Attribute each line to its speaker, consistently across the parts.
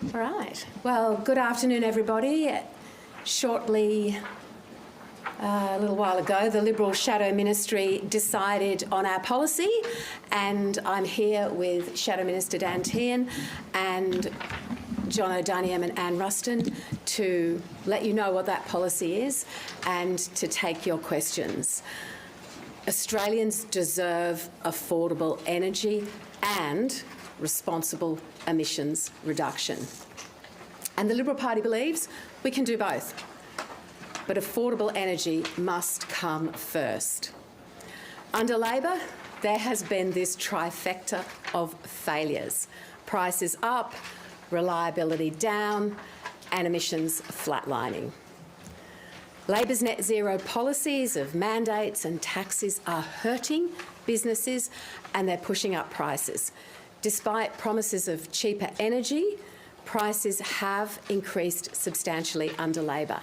Speaker 1: All right. Well, good afternoon, everybody. Shortly, a little while ago, the Liberal Shadow Ministry decided on our policy, and I'm here with Shadow Minister Dan Tehan and John O'Daniam and Anne Ruston to let you know what that policy is and to take your questions. Australians deserve affordable energy and responsible emissions reduction. And the Liberal Party believes we can do both. But affordable energy must come first. Under Labor, there has been this trifecta of failures. Prices up, reliability down, and emissions flatlining. Labor's net zero policies of mandates and taxes are hurting businesses and they're pushing up prices. Despite promises of cheaper energy, prices have increased substantially under Labor.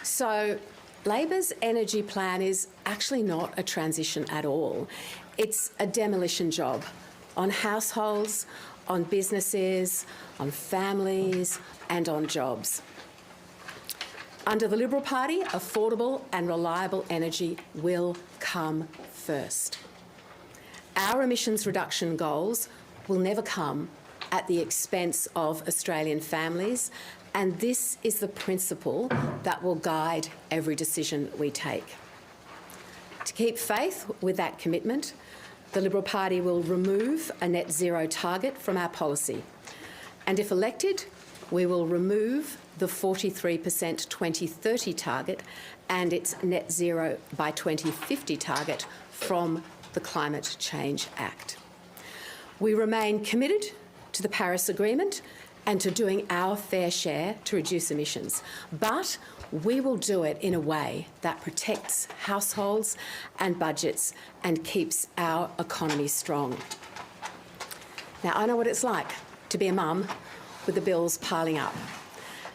Speaker 1: So Labor's energy plan is actually not a transition at all. It's a demolition job on households, on businesses, on families and on jobs. Under the Liberal Party, affordable and reliable energy will come first. Our emissions reduction goals will never come at the expense of Australian families, and this is the principle that will guide every decision we take. To keep faith with that commitment, the Liberal Party will remove a net zero target from our policy, and if elected, we will remove the 43% 2030 target and its net zero by 2050 target from the Climate Change Act. We remain committed to the Paris Agreement and to doing our fair share to reduce emissions, but we will do it in a way that protects households and budgets and keeps our economy strong. Now, I know what it's like to be a mum with the bills piling up.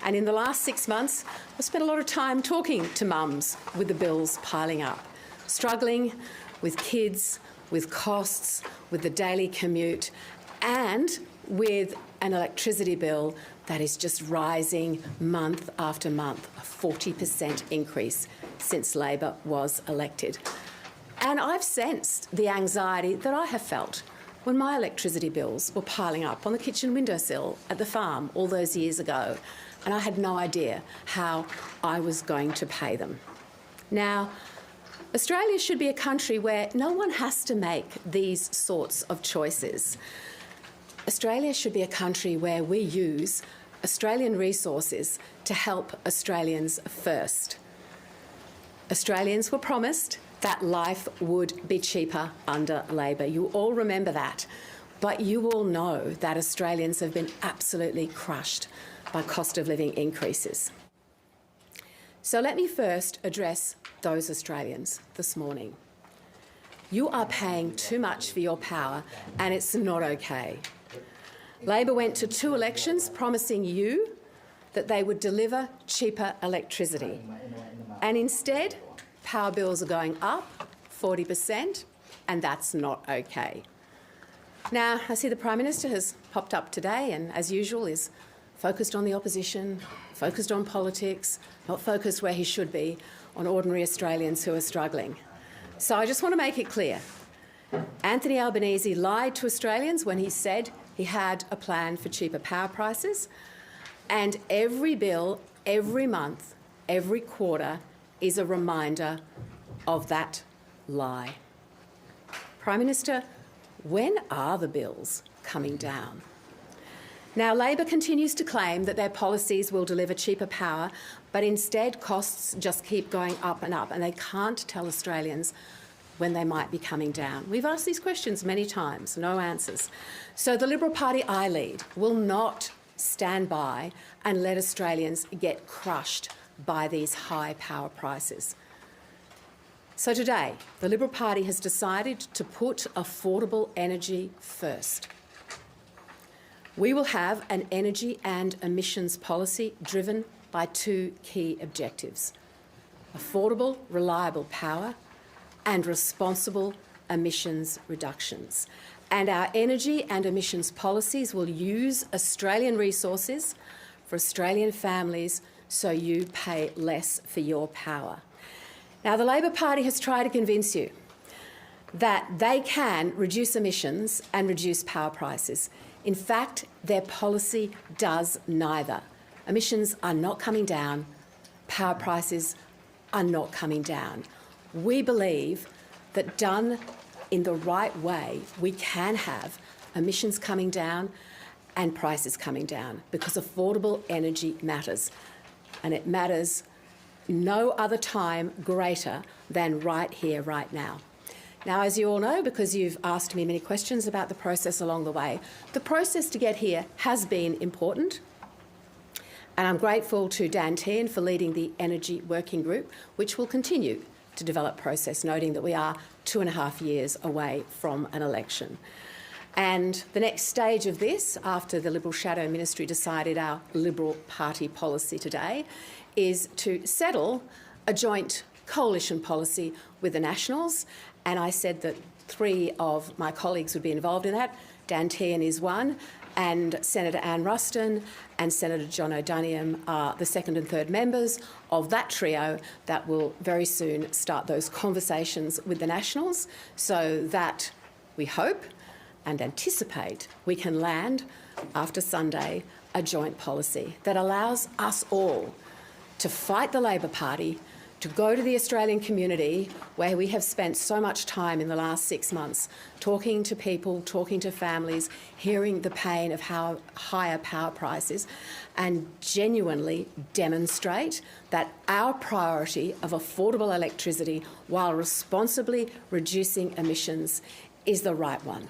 Speaker 1: And in the last 6 months, I've spent a lot of time talking to mums with the bills piling up, struggling with kids, with costs, with the daily commute, and with an electricity bill that is just rising month after month, a 40% increase since Labor was elected. And I've sensed the anxiety that I have felt when my electricity bills were piling up on the kitchen windowsill at the farm all those years ago, and I had no idea how I was going to pay them. Now, Australia should be a country where no one has to make these sorts of choices. Australia should be a country where we use Australian resources to help Australians first. Australians were promised that life would be cheaper under Labor. You all remember that. But you all know that Australians have been absolutely crushed by cost of living increases. So let me first address those Australians this morning. You are paying too much for your power and it's not okay. Labor went to 2 elections promising you that they would deliver cheaper electricity. And instead, power bills are going up 40%, and that's not okay. Now, I see the Prime Minister has popped up today and, as usual, is focused on the opposition, focused on politics, not focused where he should be, on ordinary Australians who are struggling. So I just want to make it clear. Anthony Albanese lied to Australians when he said he had a plan for cheaper power prices, and every bill, every month, every quarter is a reminder of that lie. Prime Minister, when are the bills coming down? Now, Labor continues to claim that their policies will deliver cheaper power, but instead costs just keep going up, and they can't tell Australians when they might be coming down. We've asked these questions many times, no answers. So the Liberal Party I lead will not stand by and let Australians get crushed by these high power prices. So today, the Liberal Party has decided to put affordable energy first. We will have an energy and emissions policy driven by 2 key objectives: affordable, reliable power and responsible emissions reductions. And our energy and emissions policies will use Australian resources for Australian families so you pay less for your power. Now, the Labor Party has tried to convince you that they can reduce emissions and reduce power prices. In fact, their policy does neither. Emissions are not coming down, power prices are not coming down. We believe that done in the right way, we can have emissions coming down and prices coming down, because affordable energy matters, and it matters no other time greater than right here, right now. Now, as you all know, because you've asked me many questions about the process along the way, the process to get here has been important, and I'm grateful to Dan Tehan for leading the Energy Working Group, which will continue to develop process, noting that we are 2.5 years away from an election. And the next stage of this, after the Liberal Shadow Ministry decided our Liberal Party policy today, is to settle a joint coalition policy with the Nationals. And I said that 3 of my colleagues would be involved in that. Dan Tehan is one, and Senator Anne Ruston and Senator John O'Doniam are the second and third members of that trio that will very soon start those conversations with the Nationals, so that we hope and anticipate we can land, after Sunday, a joint policy that allows us all to fight the Labor Party, to go to the Australian community where we have spent so much time in the last 6 months talking to people, talking to families, hearing the pain of how higher power prices, and genuinely demonstrate that our priority of affordable electricity while responsibly reducing emissions is the right one.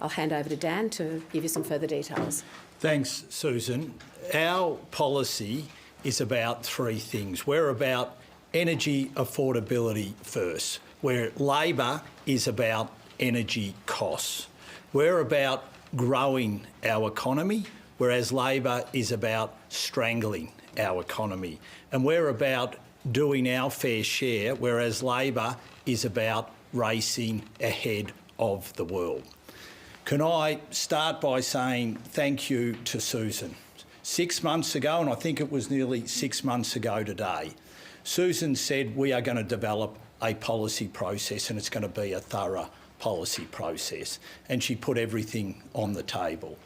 Speaker 1: I'll hand over to Dan to give you some further details.
Speaker 2: Thanks, Susan. Our policy is about 3 things. We're about energy affordability first, where Labor is about energy costs. We're about growing our economy, whereas Labor is about strangling our economy. And we're about doing our fair share, whereas Labor is about racing ahead of the world. Can I start by saying thank you to Susan? 6 months ago, and I think it was nearly 6 months ago today, Susan said we are going to develop a policy process and it's going to be a thorough policy process. And she put everything on the table.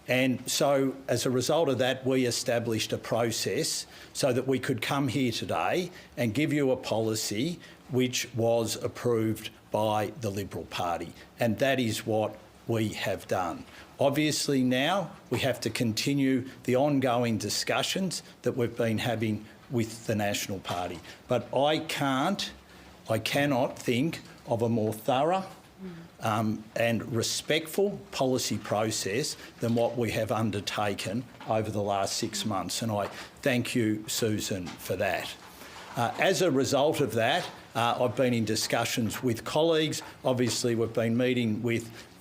Speaker 2: And so as a result of that, we established a process so that we could come here today and give you a policy which was approved by the Liberal Party. And that is what we have done. Obviously now we have to continue the ongoing discussions that we've been having with the National Party. But I cannot think of a more thorough and respectful policy process than what we have undertaken over the last 6 months. And I thank you, Susan, for that. As a result of that, I've been in discussions with colleagues. Obviously, we've been meeting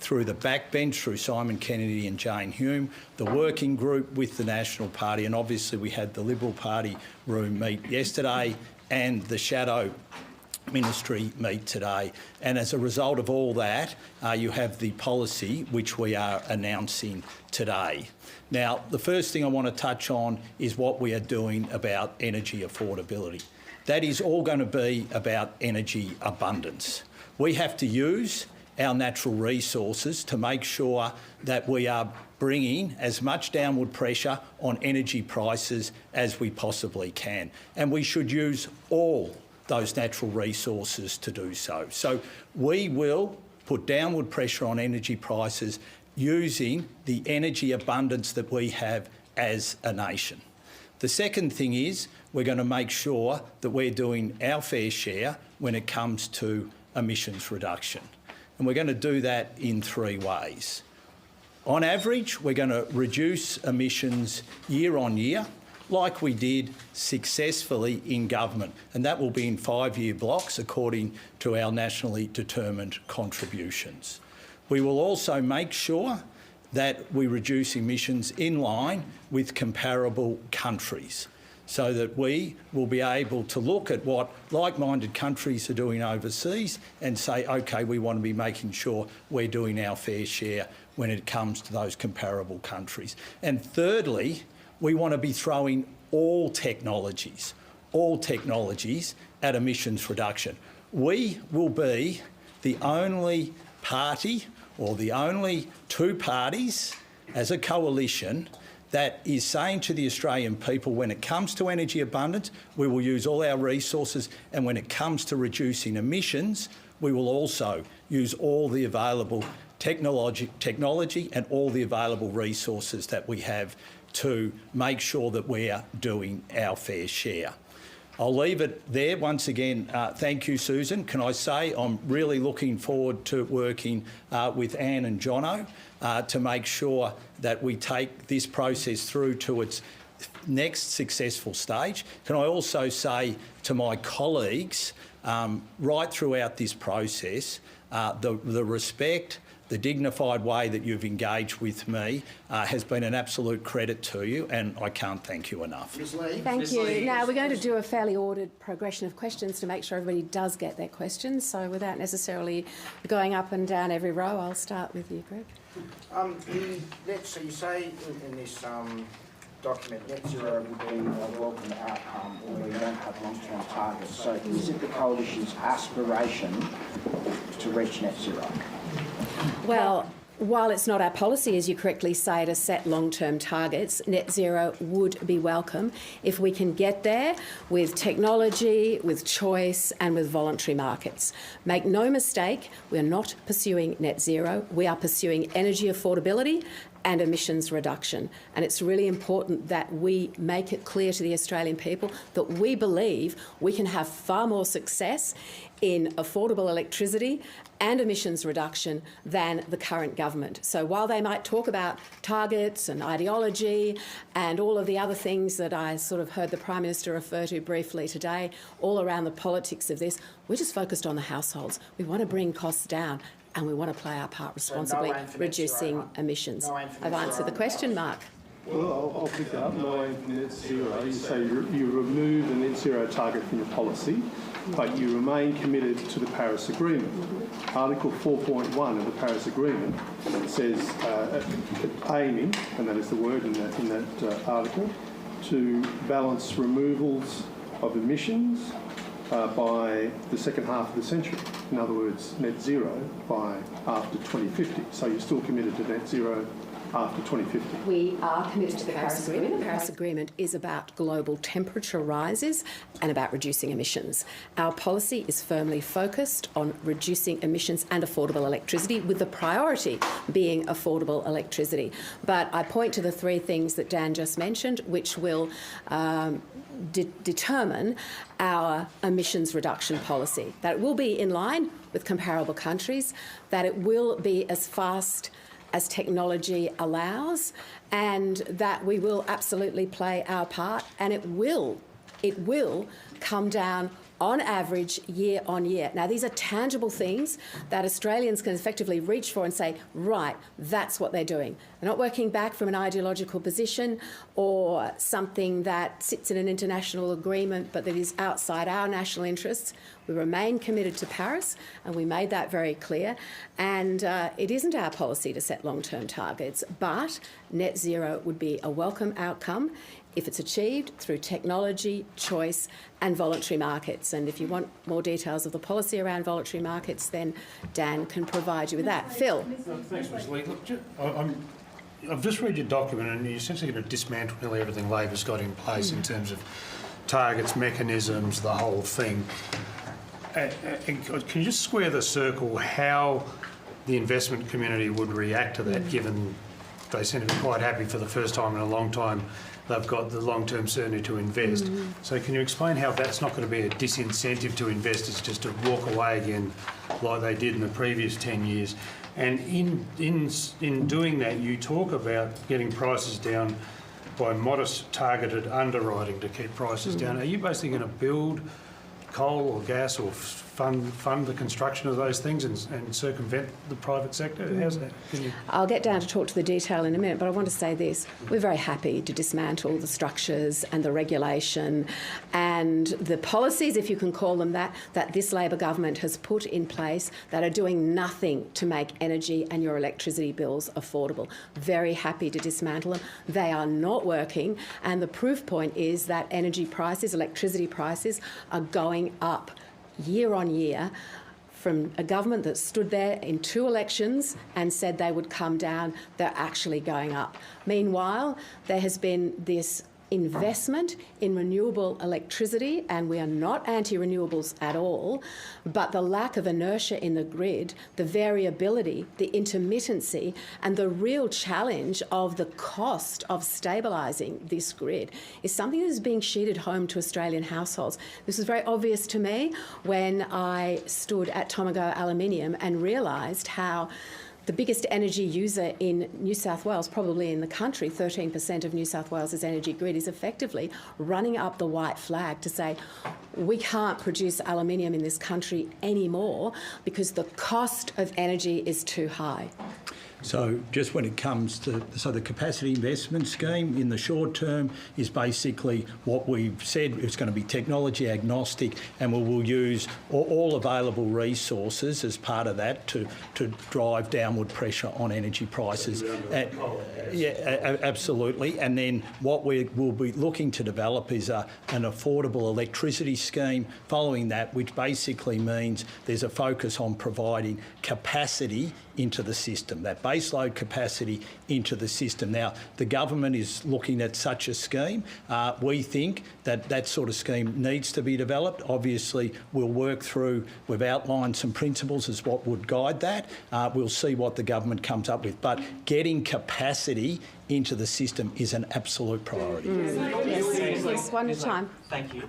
Speaker 2: through the backbench, through Simon Kennedy and Jane Hume, the working group with the National Party, and obviously we had the Liberal Party room meet yesterday and the Shadow Ministry meet today. And as a result of all that, you have the policy which we are announcing today. Now, the first thing I want to touch on is what we are doing about energy affordability. That is all going to be about energy abundance. We have to use our natural resources to make sure that we are bringing as much downward pressure on energy prices as we possibly can. And we should use all those natural resources to do so. So we will put downward pressure on energy prices using the energy abundance that we have as a nation. The second thing is we're going to make sure that we're doing our fair share when it comes to emissions reduction. And we're going to do that in 3 ways. On average, we're going to reduce emissions year on year, like we did successfully in government. And that will be in 5-year blocks according to our nationally determined contributions. We will also make sure that we reduce emissions in line with comparable countries. so that we will be able to look at what like-minded countries are doing overseas and say, OK, we want to be making sure we're doing our fair share when it comes to those comparable countries. And thirdly, we want to be throwing all technologies at emissions reduction. We will be the only party or the only two parties as a coalition that is saying to the Australian people, when it comes to energy abundance, we will use all our resources, and when it comes to reducing emissions, we will also use all the available technology and all the available resources that we have to make sure that we are doing our fair share. I'll leave it there. Once again, thank you, Susan. Can I say I'm really looking forward to working with Anne and Jono to make sure that we take this process through to its next successful stage. Can I also say to my colleagues, right throughout this process, the respect, the dignified way that you've engaged with me has been an absolute credit to you, and I can't thank you enough.
Speaker 3: Ms. Ley.
Speaker 1: Thank you. Now, we're going to do a fairly ordered progression of questions to make sure everybody does get their questions. So without necessarily going up and down every row, I'll start with you, Greg.
Speaker 3: So you say in this document, net zero would be a welcome outcome, or we don't have long-term targets. So is it the Coalition's aspiration to reach net zero?
Speaker 1: Well, while it's not our policy, as you correctly say, to set long-term targets, net zero would be welcome if we can get there with technology, with choice and with voluntary markets. Make no mistake, we're not pursuing net zero. We are pursuing energy affordability and emissions reduction. And it's really important that we make it clear to the Australian people that we believe we can have far more success in affordable electricity and emissions reduction than the current government. So while they might talk about targets and ideology and all of the other things that I sort of heard the Prime Minister refer to briefly today, all around the politics of this, we're just focused on the households. We want to bring costs down and we want to play our part responsibly, reducing emissions. I've answered the question, Mark.
Speaker 4: Well, I'll pick that up. No aim for net zero. You say you remove the net zero target from your policy, but you remain committed to the Paris Agreement. Article 4.1 of the Paris Agreement says aiming, and that is the word in that article, to balance removals of emissions by the second half of the century. In other words, net zero by after 2050. So you're still committed to net zero after 2050?
Speaker 1: We are committed to the Paris Agreement. The Paris Agreement is about global temperature rises and about reducing emissions. Our policy is firmly focused on reducing emissions and affordable electricity, with the priority being affordable electricity. But I point to the three things that Dan just mentioned, which will determine our emissions reduction policy. That it will be in line with comparable countries, that it will be as fast as technology allows, and that we will absolutely play our part, and it will come down on average year on year. Now, these are tangible things that Australians can effectively reach for and say, right, that's what they're doing. They're not working back from an ideological position or something that sits in an international agreement but that is outside our national interests. We remain committed to Paris, and we made that very clear. And it isn't our policy to set long-term targets, but net zero would be a welcome outcome if it's achieved through technology, choice and voluntary markets. And if you want more details of the policy around voluntary markets, then Dan can provide you with that. Phil.
Speaker 5: Thanks, Ms. Ley. Look, I've just read your document, and you're essentially going to dismantle nearly everything Labor's got in place in terms of targets, mechanisms, the whole thing. Can you just square the circle how the investment community would react to that, given they seem to be quite happy for the first time in a long time they've got the long-term certainty to invest. So can you explain how that's not going to be a disincentive to investors just to walk away again like they did in the previous 10 years? And in doing that, you talk about getting prices down by modest targeted underwriting to keep prices down. Are you basically going to build coal or gas or fund the construction of those things and circumvent the private sector? How's that?
Speaker 1: I'll get down to talk to the detail in a minute, but I want to say this. We're very happy to dismantle the structures and the regulation and the policies, if you can call them that this Labor government has put in place that are doing nothing to make energy and your electricity bills affordable. Very happy to dismantle them. They are not working, and the proof point is that energy prices, electricity prices, are going up year on year from a government that stood there in 2 elections and said they would come down. They're actually going up. Meanwhile, there has been this investment in renewable electricity, and we are not anti-renewables at all, but the lack of inertia in the grid, the variability, the intermittency, and the real challenge of the cost of stabilising this grid is something that is being sheeted home to Australian households. This was very obvious to me when I stood at Tomago Aluminium and realised how the biggest energy user in New South Wales, probably in the country, 13% of New South Wales' energy grid, is effectively running up the white flag to say we can't produce aluminium in this country anymore because the cost of energy is too high.
Speaker 2: So just when it comes to the capacity investment scheme in the short term is basically what we've said. It's going to be technology agnostic, and we will use all available resources as part of that to drive downward pressure on energy prices. Absolutely. And then what we will be looking to develop is an affordable electricity scheme following that, which basically means there's a focus on providing capacity into the system, that baseload capacity into the system. Now, the government is looking at such a scheme. We think that sort of scheme needs to be developed. Obviously, we'll work through, we've outlined some principles as what would guide that. We'll see what the government comes up with. But getting capacity into the system is an absolute priority.
Speaker 1: Yes, one at a time.
Speaker 6: Thank you.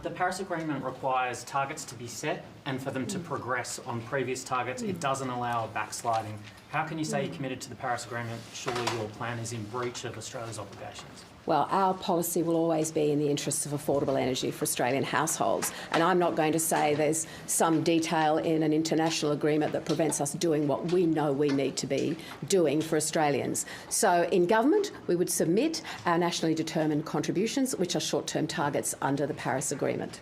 Speaker 6: The Paris Agreement requires targets to be set and for them to progress on previous targets. It doesn't allow a backsliding. How can you say you're committed to the Paris Agreement? Surely your plan is in breach of Australia's obligations.
Speaker 1: Well, our policy will always be in the interests of affordable energy for Australian households. And I'm not going to say there's some detail in an international agreement that prevents us doing what we know we need to be doing for Australians. So in government, we would submit our nationally determined contributions, which are short-term targets under the Paris Agreement.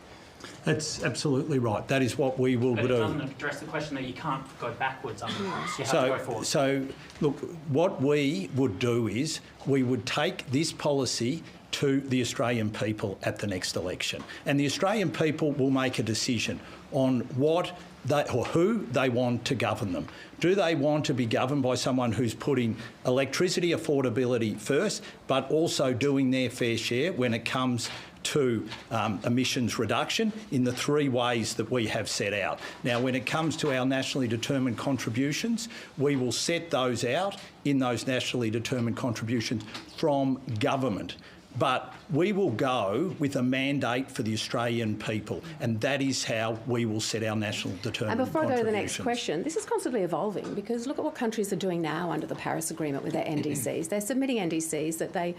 Speaker 2: That's absolutely right. That is what we will do.
Speaker 6: But it doesn't address the question that you can't go backwards under Paris. You have to go forward.
Speaker 2: So, look, what we would do is we would take this policy to the Australian people at the next election. And the Australian people will make a decision on what or who they want to govern them. Do they want to be governed by someone who's putting electricity affordability first, but also doing their fair share when it comes to emissions reduction in the 3 ways that we have set out? Now, when it comes to our nationally determined contributions, we will set those out in those nationally determined contributions from government. But we will go with a mandate for the Australian people, and that is how we will set our national determined contributions.
Speaker 1: And before I go to the next question, this is constantly evolving, because look at what countries are doing now under the Paris Agreement with their NDCs. They're submitting NDCs that they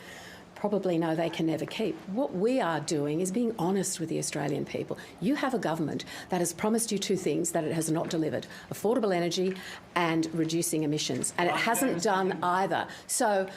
Speaker 1: probably know they can never keep. What we are doing is being honest with the Australian people. You have a government that has promised you 2 things that it has not delivered: affordable energy and reducing emissions, and it hasn't done either. So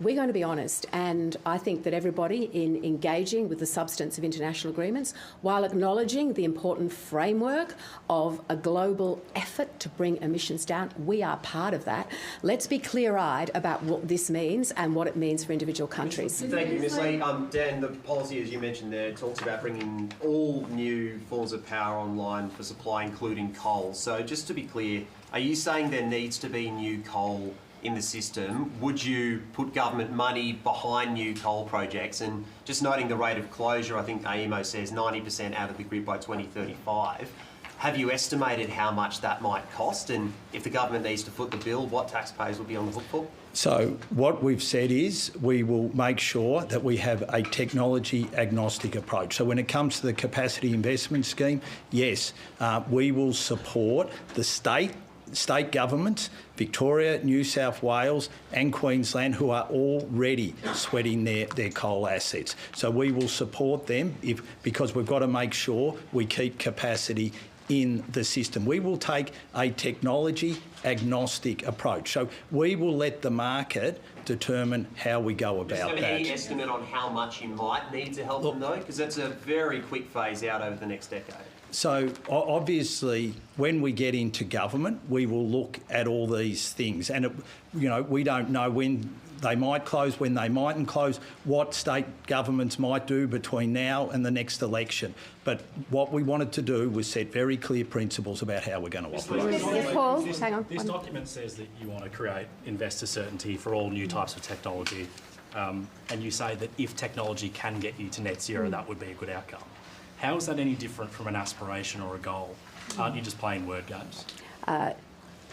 Speaker 1: we're going to be honest, and I think that everybody in engaging with the substance of international agreements, while acknowledging the important framework of a global effort to bring emissions down, we are part of that. Let's be clear-eyed about what this means and what it means for individual countries.
Speaker 7: Thank you, Ms Ley. Dan, the policy, as you mentioned there, talks about bringing all new forms of power online for supply, including coal. So just to be clear, are you saying there needs to be new coal in the system? Would you put government money behind new coal projects? And just noting the rate of closure, I think AEMO says 90% out of the grid by 2035. Have you estimated how much that might cost? And if the government needs to foot the bill, what taxpayers will be on the hook for?
Speaker 2: So what we've said is we will make sure that we have a technology agnostic approach. So when it comes to the capacity investment scheme, yes, we will support the state governments, Victoria, New South Wales and Queensland, who are already sweating their coal assets. So we will support them because we've got to make sure we keep capacity in the system. We will take a technology agnostic approach. So we will let the market determine how we go
Speaker 7: Just
Speaker 2: about
Speaker 7: have
Speaker 2: that.
Speaker 7: any estimate on how much you might need to help them though? Because that's a very quick phase out over the next decade.
Speaker 2: So obviously, when we get into government, we will look at all these things, and we don't know when they might close, when they mightn't close, what state governments might do between now and the next election. But what we wanted to do was set very clear principles about how we're going to operate.
Speaker 1: Yes, Paul, hang on.
Speaker 8: This document says that you want to create investor certainty for all new types of technology, and you say that if technology can get you to net zero, that would be a good outcome. How is that any different from an aspiration or a goal? Aren't you just playing word games?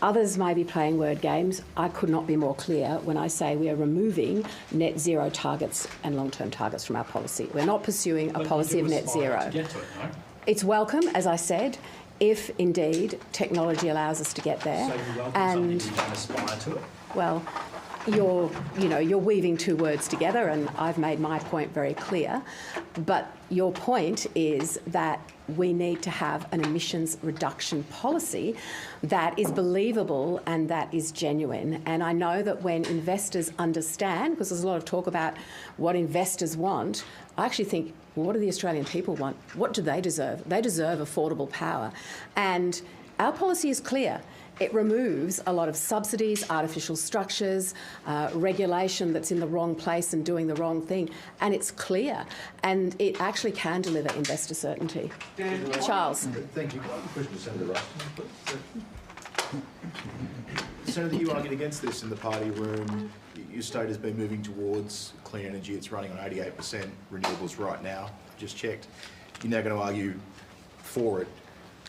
Speaker 1: Others may be playing word games. I could not be more clear when I say we are removing net zero targets and long-term targets from our policy. We're not pursuing a policy of net zero.
Speaker 8: To get to it, no?
Speaker 1: It's welcome, as I said, if indeed technology allows us to get there.
Speaker 8: So you welcome
Speaker 1: And
Speaker 8: something you don't aspire to it?
Speaker 1: well, you're weaving two words together, and I've made my point very clear. But your point is that we need to have an emissions reduction policy that is believable and that is genuine. And I know that when investors understand, because there's a lot of talk about what investors want, I actually think, well, what do the Australian people want? What do they deserve? They deserve affordable power. And our policy is clear. It removes a lot of subsidies, artificial structures, regulation that's in the wrong place and doing the wrong thing. And it's clear. And it actually can deliver investor certainty. Charles.
Speaker 9: Thank you. Question to Senator Ruston, please. Senator, you argued against this in the party room. Your state has been moving towards clean energy. It's running on 88% renewables right now. Just checked. You're now going to argue for it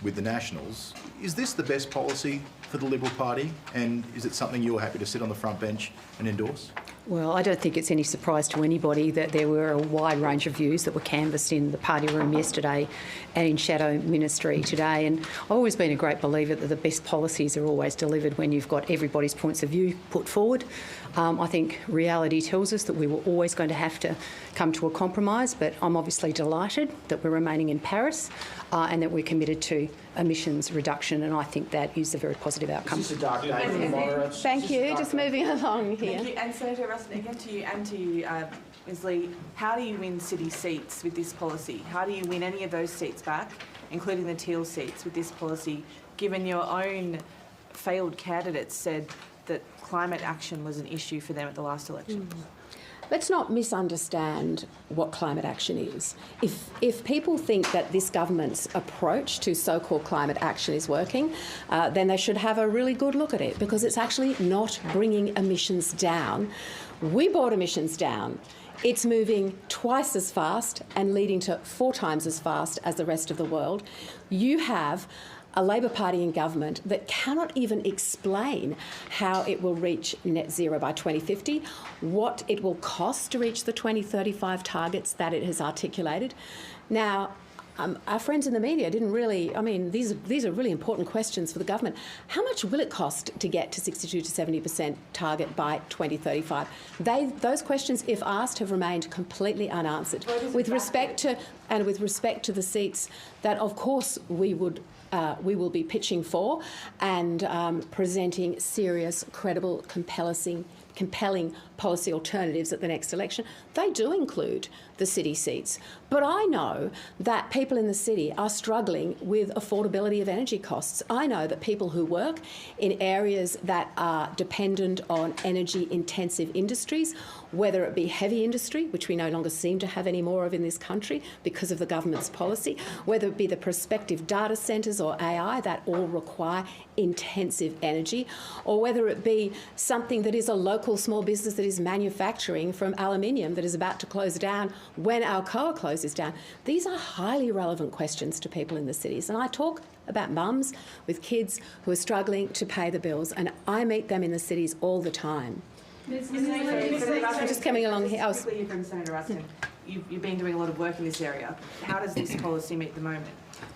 Speaker 9: with the Nationals. Is this the best policy for the Liberal Party, and is it something you're happy to sit on the front bench and endorse?
Speaker 10: Well, I don't think it's any surprise to anybody that there were a wide range of views that were canvassed in the party room yesterday and in Shadow Ministry today. And I've always been a great believer that the best policies are always delivered when you've got everybody's points of view put forward. I think reality tells us that we were always going to have to come to a compromise, but I'm obviously delighted that we're remaining in Paris and that we're committed to emissions reduction, and I think that is a very positive outcome.
Speaker 3: Is this a dark day for the moderates?
Speaker 1: Thank you. Just moving along here.
Speaker 11: Thank you. And Senator Ruston, again to you and to Ms Ley, how do you win city seats with this policy? How do you win any of those seats back, including the Teal seats, with this policy, given your own failed candidates said that climate action was an issue for them at the last election?
Speaker 1: Let's not misunderstand what climate action is. If people think that this government's approach to so-called climate action is working, then they should have a really good look at it, because it's actually not bringing emissions down. We brought emissions down. It's moving twice as fast and leading to 4 times as fast as the rest of the world. You have a Labor Party in government that cannot even explain how it will reach net zero by 2050, what it will cost to reach the 2035 targets that it has articulated. Now, our friends in the media didn't really, these are really important questions for the government. How much will it cost to get to 62 to 70% target by 2035? Those questions, if asked, have remained completely unanswered. With respect to the seats that, of course, we will be pitching for and presenting serious, credible, compelling policy alternatives at the next election. They do include the city seats. But I know that people in the city are struggling with affordability of energy costs. I know that people who work in areas that are dependent on energy-intensive industries, whether it be heavy industry, which we no longer seem to have any more of in this country because of the government's policy, whether it be the prospective data centres or AI that all require intensive energy, or whether it be something that is a local small business that is manufacturing from aluminium that is about to close down when Alcoa closes down. These are highly relevant questions to people in the cities. And I talk about mums with kids who are struggling to pay the bills, and I meet them in the cities all the time. I'm just coming along here.
Speaker 11: Quickly from Senator Ruston, you've been doing a lot of work in this area. How does this policy meet the moment?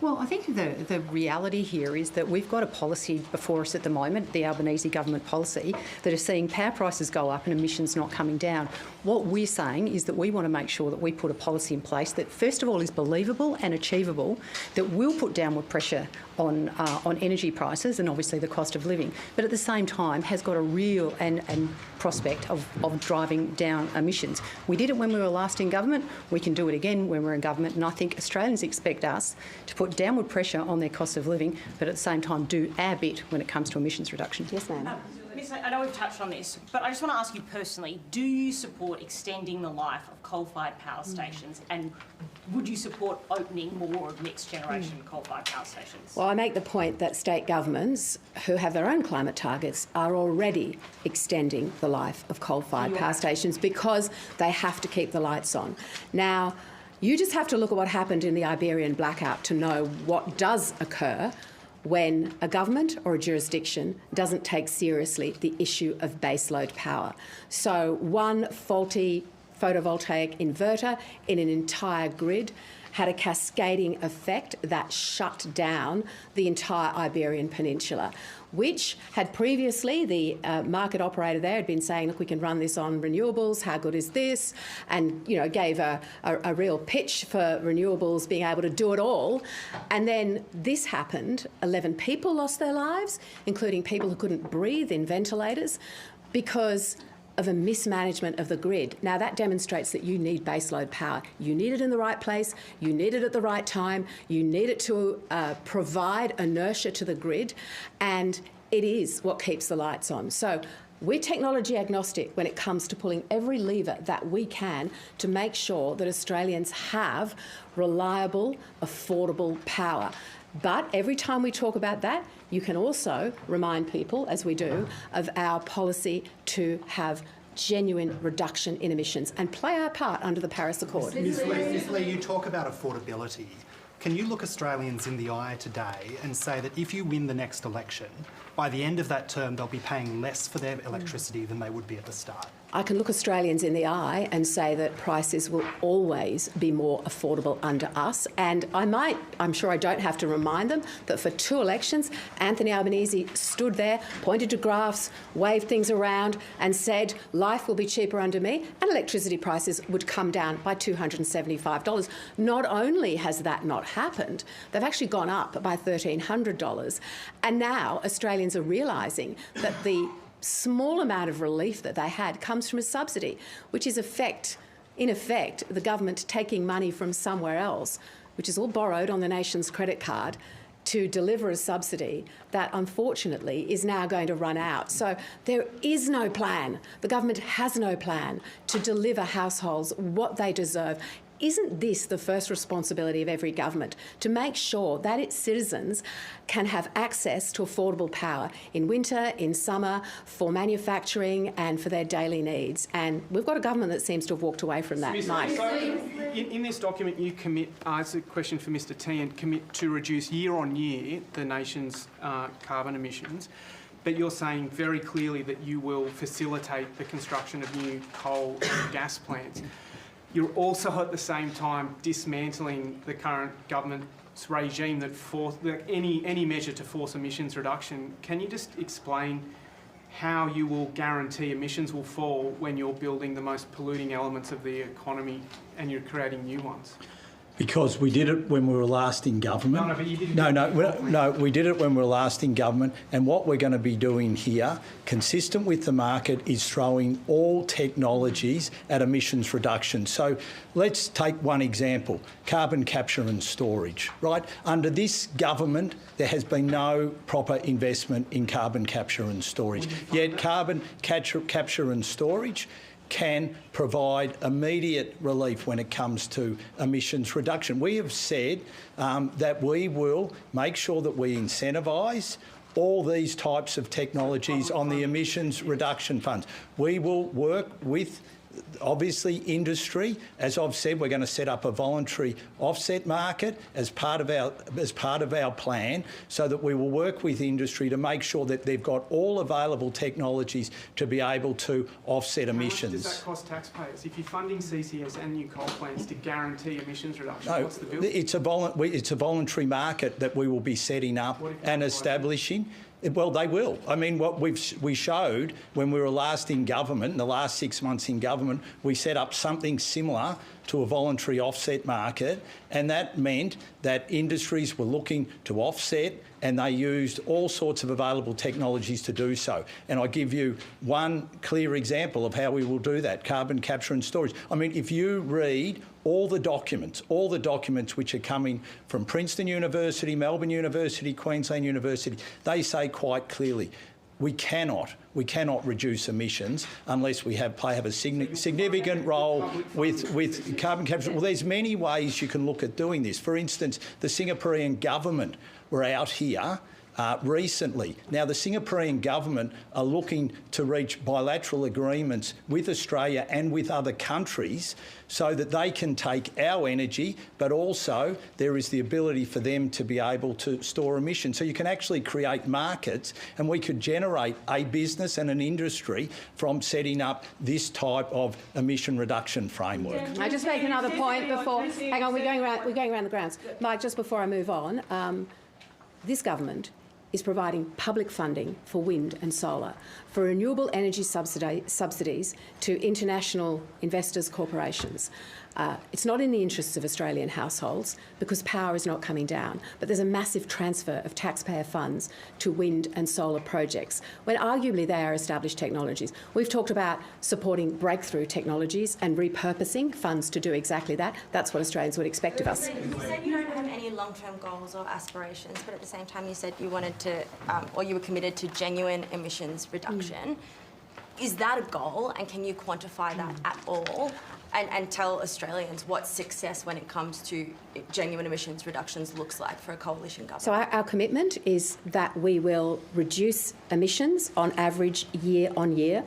Speaker 10: Well, I think the reality here is that we've got a policy before us at the moment, the Albanese government policy, that is seeing power prices go up and emissions not coming down. What we're saying is that we want to make sure that we put a policy in place that, first of all, is believable and achievable, that will put downward pressure on energy prices and obviously the cost of living, but at the same time has got a real and prospect of driving down emissions. We did it when we were last in government. We can do it again when we're in government, and I think Australians expect us to put downward pressure on their cost of living, but at the same time do our bit when it comes to emissions reduction.
Speaker 1: Yes, ma'am.
Speaker 12: Miss, I know we've touched on this, but I just want to ask you personally, do you support extending the life of coal-fired power stations, and would you support opening more of next-generation coal-fired power stations?
Speaker 1: Well, I make the point that state governments who have their own climate targets are already extending the life of coal-fired power stations because they have to keep the lights on. Now, you just have to look at what happened in the Iberian blackout to know what does occur when a government or a jurisdiction doesn't take seriously the issue of baseload power. So one faulty photovoltaic inverter in an entire grid had a cascading effect that shut down the entire Iberian Peninsula, which had previously, the market operator there had been saying, look, we can run this on renewables, how good is this? And, you know, gave a real pitch for renewables being able to do it all. And then this happened. 11 people lost their lives, including people who couldn't breathe in ventilators, because of a mismanagement of the grid. Now, that demonstrates that you need baseload power. You need it in the right place, you need it at the right time, you need it to provide inertia to the grid, and it is what keeps the lights on. So we're technology agnostic when it comes to pulling every lever that we can to make sure that Australians have reliable, affordable power. But every time we talk about that, you can also remind people, as we do, of our policy to have genuine reduction in emissions and play our part under the Paris Accord.
Speaker 13: Ms Ley, you talk about affordability. Can you look Australians in the eye today and say that if you win the next election, by the end of that term they'll be paying less for their electricity than they would be at the start?
Speaker 1: I can look Australians in the eye and say that prices will always be more affordable under us. And I'm sure I don't have to remind them that for 2 elections, Anthony Albanese stood there, pointed to graphs, waved things around and said life will be cheaper under me and electricity prices would come down by $275. Not only has that not happened, they've actually gone up by $1,300. And now Australians are realising that the small amount of relief that they had comes from a subsidy, which is in effect the government taking money from somewhere else, which is all borrowed on the nation's credit card, to deliver a subsidy that unfortunately is now going to run out. So there is no plan. The government has no plan to deliver households what they deserve. Isn't this the first responsibility of every government, to make sure that its citizens can have access to affordable power in winter, in summer, for manufacturing and for their daily needs? And we've got a government that seems to have walked away from that. Mike.
Speaker 14: In this document you commit, it's a question for Mr Tian, commit to reduce year on year the nation's carbon emissions, but you're saying very clearly that you will facilitate the construction of new coal and gas plants. You're also at the same time dismantling the current government's regime that any measure to force emissions reduction. Can you just explain how you will guarantee emissions will fall when you're building the most polluting elements of the economy and you're creating new ones?
Speaker 2: Because we did it when we were last in government.
Speaker 14: No, but you didn't.
Speaker 2: No, we did it when we were last in government. And what we're going to be doing here, consistent with the market, is throwing all technologies at emissions reduction. So let's take one example, carbon capture and storage, right? Under this government, there has been no proper investment in carbon capture and storage. Yet carbon capture and storage can provide immediate relief when it comes to emissions reduction. We have said that we will make sure that we incentivise all these types of technologies on the emissions reduction funds. We will work with obviously industry. As I've said, we're going to set up a voluntary offset market as part of our plan, so that we will work with industry to make sure that they've got all available technologies to be able to offset emissions.
Speaker 14: How much does that cost taxpayers? If you're funding CCS and new coal plants to guarantee emissions reduction,
Speaker 2: No,
Speaker 14: what's the bill?
Speaker 2: it's a voluntary market that we will be setting up and establishing. Well, they will. I mean, what we showed when we were last in government, in the last 6 months in government, we set up something similar to a voluntary offset market, and that meant that industries were looking to offset, and they used all sorts of available technologies to do so. And I give you one clear example of how we will do that: carbon capture and storage. I mean, if you read all the documents which are coming from Princeton University, Melbourne University, Queensland University, they say quite clearly, we cannot reduce emissions unless we have a significant role with carbon capture. Well, there's many ways you can look at doing this. For instance, the Singaporean government were out here recently. Now, the Singaporean government are looking to reach bilateral agreements with Australia and with other countries so that they can take our energy, but also there is the ability for them to be able to store emissions. So you can actually create markets, and we could generate a business and an industry from setting up this type of emission reduction framework.
Speaker 1: Can I just make another point before? Hang on, we're going around the grounds. Mike, just before I move on, this government is providing public funding for wind and solar, for renewable energy subsidies to international investors, corporations. It's not in the interests of Australian households because power is not coming down, but there's a massive transfer of taxpayer funds to wind and solar projects, when arguably they are established technologies. We've talked about supporting breakthrough technologies and repurposing funds to do exactly that. That's what Australians would expect of us.
Speaker 15: You said you don't have any long-term goals or aspirations, but at the same time you said you wanted to, or you were committed to genuine emissions reduction. Is that a goal, and can you quantify that at all? And tell Australians what success when it comes to genuine emissions reductions looks like for a coalition government?
Speaker 1: So our commitment is that we will reduce emissions on average year on year,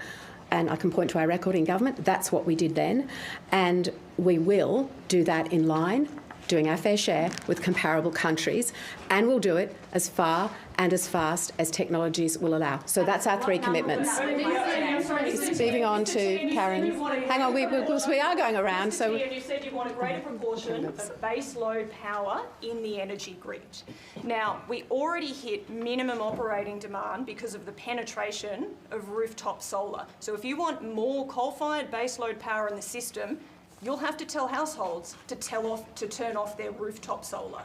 Speaker 1: and I can point to our record in government. That's what we did then, and we will do that in line, doing our fair share with comparable countries, and we'll do it as far and as fast as technologies will allow. So that's our three commitments. Moving on to Karen. Hang on, because we are going around. So
Speaker 16: you said you want a greater proportion of base load power in the energy grid. Now, we already hit minimum operating demand because of the penetration of rooftop solar. So if you want more coal-fired base load power in the system, you'll have to tell households to turn off their rooftop solar.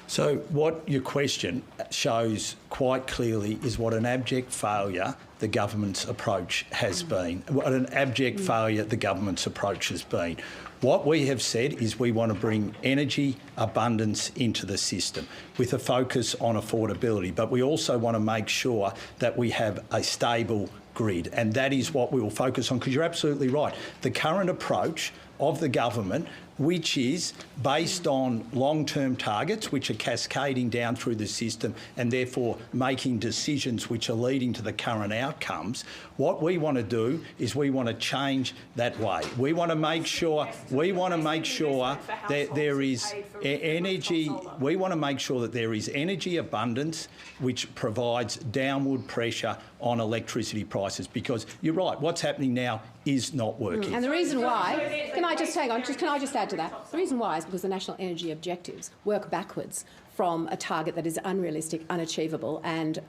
Speaker 2: So what your question shows quite clearly is what an abject failure the government's approach has been. What an abject failure the government's approach has been. What we have said is we want to bring energy abundance into the system with a focus on affordability, but we also want to make sure that we have a stable grid, and that is what we will focus on, because you're absolutely right. The current approach of the government, which is based on long-term targets which are cascading down through the system and therefore making decisions which are leading to the current outcomes. What we want to do is we want to change that way. We want to make sure that there is energy. We want to make sure that there is energy abundance which provides downward pressure on electricity prices, because you're right, what's happening now is not working.
Speaker 1: And the reason why, can I just add to that? The reason why is because the national energy objectives work backwards from a target that is unrealistic, unachievable, and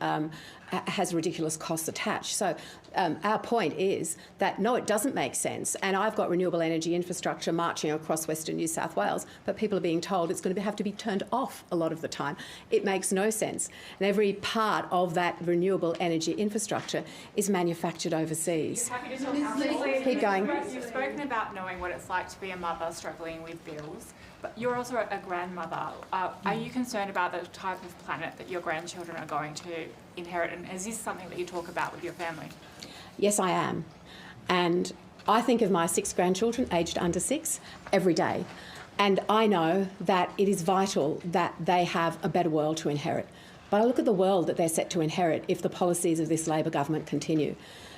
Speaker 1: has ridiculous costs attached. So our point is that, no, it doesn't make sense. And I've got renewable energy infrastructure marching across Western New South Wales, but people are being told it's going to have to be turned off a lot of the time. It makes no sense. And every part of that renewable energy infrastructure is manufactured overseas. Keep going.
Speaker 17: You've spoken about knowing what it's like to be a mother struggling with bills, but you're also a grandmother. Are you concerned about the type of planet that your grandchildren are going to inherit, and is this something that you talk about with your family?
Speaker 1: Yes, I am. And I think of my 6 grandchildren aged under 6 every day. And I know that it is vital that they have a better world to inherit. But I look at the world that they're set to inherit if the policies of this Labor government continue.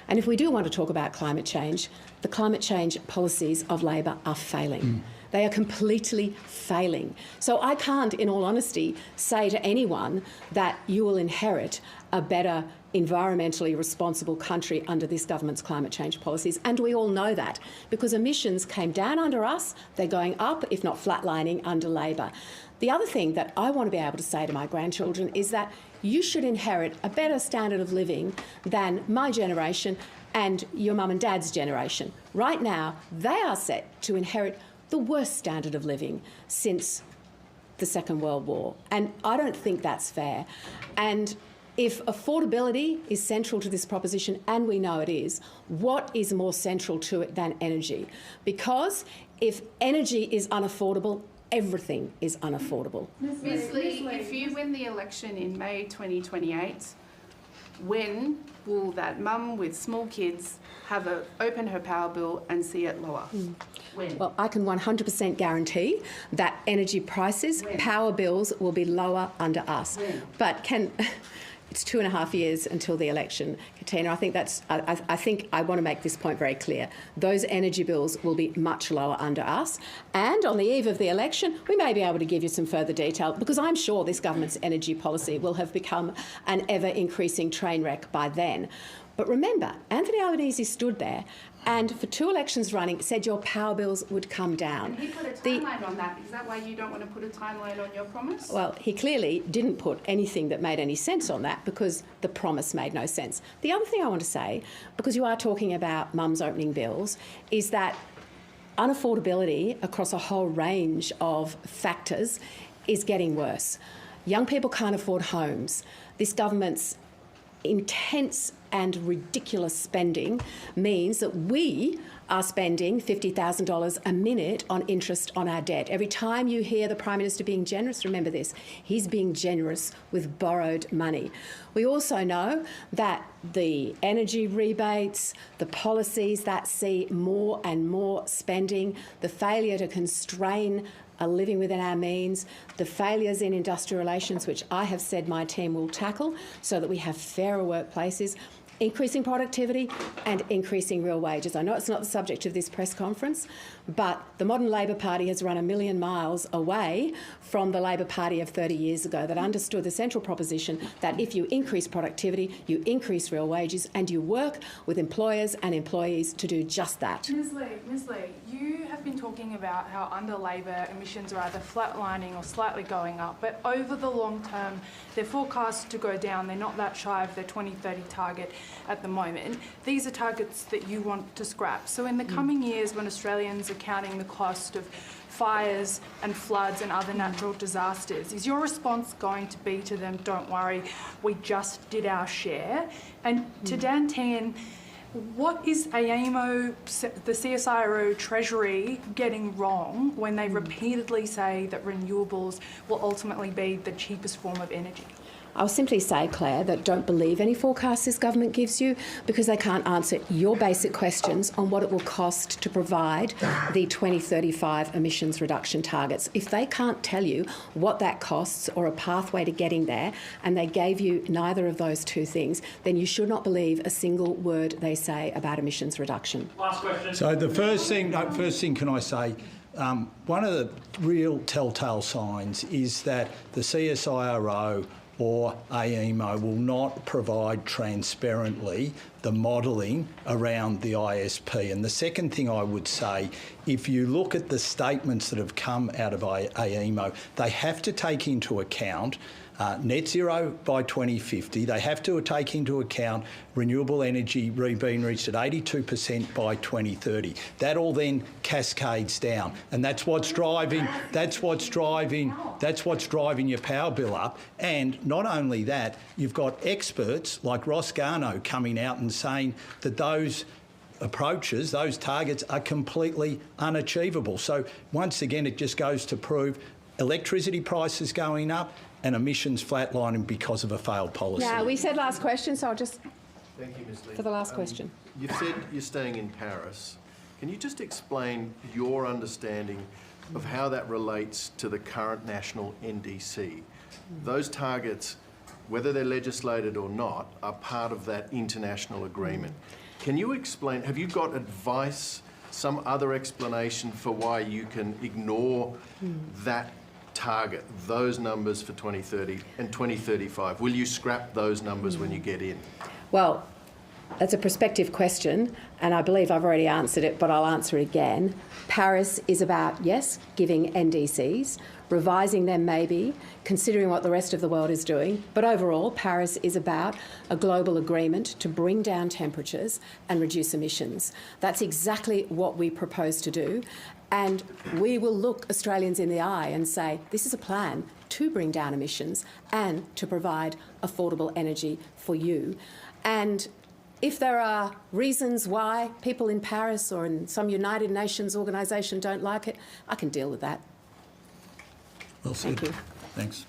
Speaker 1: And if we do want to talk about climate change, the climate change policies of Labor are failing. They are completely failing. So I can't, in all honesty, say to anyone that you will inherit a better environmentally responsible country under this government's climate change policies. And we all know that because emissions came down under us, they're going up, if not flatlining, under Labor. The other thing that I want to be able to say to my grandchildren is that you should inherit a better standard of living than my generation and your mum and dad's generation. Right now, they are set to inherit the worst standard of living since the Second World War. And I don't think that's fair. And if affordability is central to this proposition, and we know it is, what is more central to it than energy? Because if energy is unaffordable, everything is unaffordable.
Speaker 18: Ms Lee, if you win the election in May 2028, when will that mum with small kids open her power bill and see it lower? When?
Speaker 1: Well, I can 100% guarantee that energy prices, power bills will be lower under us.
Speaker 18: When?
Speaker 1: But it's 2.5 years until the election, Katina. I think I want to make this point very clear. Those energy bills will be much lower under us. And on the eve of the election, we may be able to give you some further detail because I'm sure this government's energy policy will have become an ever-increasing train wreck by then. But remember, Anthony Albanese stood there and for 2 elections running said your power bills would come down.
Speaker 18: And he put a timeline on that. Is that why you don't want to put a timeline on your promise?
Speaker 1: Well, he clearly didn't put anything that made any sense on that because the promise made no sense. The other thing I want to say, because you are talking about mum's opening bills, is that unaffordability across a whole range of factors is getting worse. Young people can't afford homes. This government's intense and ridiculous spending means that we are spending $50,000 a minute on interest on our debt. Every time you hear the Prime Minister being generous, remember this, he's being generous with borrowed money. We also know that the energy rebates, the policies that see more and more spending, the failure to constrain a living within our means, the failures in industrial relations, which I have said my team will tackle so that we have fairer workplaces, increasing productivity and increasing real wages. I know it's not the subject of this press conference, but the modern Labor Party has run a million miles away from the Labor Party of 30 years ago that understood the central proposition that if you increase productivity, you increase real wages and you work with employers and employees to do just that.
Speaker 18: Ms Lee, you have been talking about how under Labor emissions are either flatlining or slightly going up, but over the long term they're forecast to go down. They're not that shy of their 2030 target at the moment. These are targets that you want to scrap. So in the coming years, when Australians are counting the cost of fires and floods and other natural disasters, is your response going to be to them, don't worry, we just did our share? And to Dan Tan, what is AEMO, the CSIRO Treasury, getting wrong when they repeatedly say that renewables will ultimately be the cheapest form of energy?
Speaker 1: I'll simply say, Claire, that don't believe any forecasts this government gives you because they can't answer your basic questions on what it will cost to provide the 2035 emissions reduction targets. If they can't tell you what that costs or a pathway to getting there, and they gave you neither of those two things, then you should not believe a single word they say about emissions reduction.
Speaker 2: Last question. So the first thing can I say, one of the real telltale signs is that the CSIRO or AEMO will not provide transparently the modelling around the ISP. And the second thing I would say, if you look at the statements that have come out of AEMO, they have to take into account net zero by 2050. They have to take into account renewable energy being reached at 82% by 2030. That all then cascades down, and that's what's driving your power bill up. And not only that, you've got experts like Ross Garnaut coming out and saying that those approaches, those targets, are completely unachievable. So once again, it just goes to prove electricity prices going up and emissions flatlining because of a failed policy.
Speaker 1: Yeah, we said last question, so I'll just...
Speaker 19: Thank you, Ms Lee.
Speaker 1: For the last question.
Speaker 19: You've said you're staying in Paris. Can you just explain your understanding of how that relates to the current national NDC? Those targets, whether they're legislated or not, are part of that international agreement. Can you explain, have you got advice, some other explanation for why you can ignore that target, those numbers for 2030 and 2035? Will you scrap those numbers when you get in?
Speaker 1: Well, that's a prospective question, and I believe I've already answered it, but I'll answer it again. Paris is about, yes, giving NDCs, revising them maybe, considering what the rest of the world is doing, but overall, Paris is about a global agreement to bring down temperatures and reduce emissions. That's exactly what we propose to do, and we will look Australians in the eye and say, this is a plan to bring down emissions and to provide affordable energy for you. And if there are reasons why people in Paris or in some United Nations organisation don't like it, I can deal with that.
Speaker 2: Well said.
Speaker 1: Thank you.
Speaker 2: Thanks.